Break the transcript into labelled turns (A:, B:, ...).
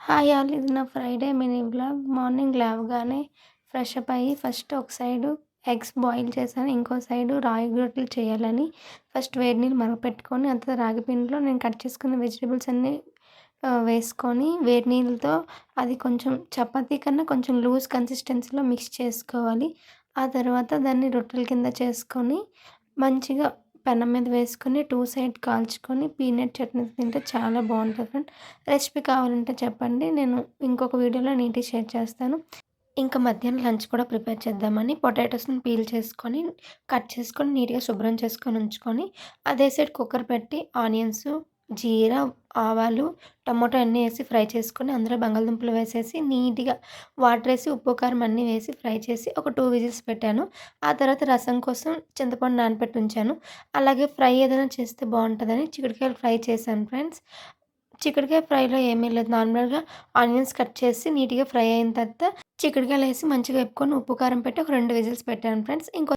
A: Hi all! ఇది నా Friday mini vlog. Morning లేవగానే ఫ్రెషప్ అయ్యి ఫస్ట్ ఒక సైడు ఎగ్స్ బాయిల్ చేశాను. ఇంకో సైడు రాగి రొట్టెలు చేయాలని ఫస్ట్ వేడి నీళ్ళు మరగపెట్టుకొని అంతా రాగి పిండిలో నేను కట్ చేసుకున్న వెజిటబుల్స్ అన్నీ వేసుకొని వేడి నీళ్ళతో అది కొంచెం చపాతీ కన్నా కొంచెం లూజ్ కన్సిస్టెన్సీలో మిక్స్ చేసుకోవాలి. ఆ తర్వాత దాన్ని రొట్టెల కింద చేసుకొని మంచిగా పెనం మీద వేసుకొని 2 సైడ్ కాల్చుకొని పీనట్ చట్నీతో తింటే చాలా బావుంటది ఫ్రెండ్. రెసిపీ కావాలంటే చెప్పండి. నేను ఇంకొక వీడియోలో నీట్‌గా షేర్ చేస్తాను. ఇంకా మధ్యాహ్నం లంచ్ కూడా ప్రిపేర్ చేద్దామని పొటాటోస్‌ని పీల్ చేసుకొని, కట్ చేసుకొని, నీట్‌గా శుభ్రం చేసుకొని ఉంచుకొని, అదే సైడ్ కుక్కర్ పెట్టి ఆనియన్స్, జీరా, ఆవాలు, టమోటా అన్నీ ఏసి ఫ్రై చేసుకొని, అందులో బంగాళదుంపలు వేసేసి నీట్‌గా వాటరేసి, ఉప్పు, కారం అన్నీ వేసి ఫ్రై చేసి ఒక 2 విజిల్స్ పెట్టాను. ఆ తర్వాత రసం కోసం చింతపండు నానబెట్టి ఉంచాను. అలాగే ఫ్రై ఏదైనా చేస్తే బావుంటదని చిక్కుడుకాయలు ఫ్రై చేశాను ఫ్రెండ్స్. చిక్కుడుకాయ ఫ్రైలో ఏమీ లేదు. నార్మల్‌గా ఆనియన్స్ కట్ చేసి నీట్‌గా ఫ్రై అయిన తర్వాత చిక్కుడుకాయలేసి మంచిగా వేపుకొని ఉప్పు, కారం పెట్టి ఒక 2 విజిల్స్ పెట్టాను ఫ్రెండ్స్.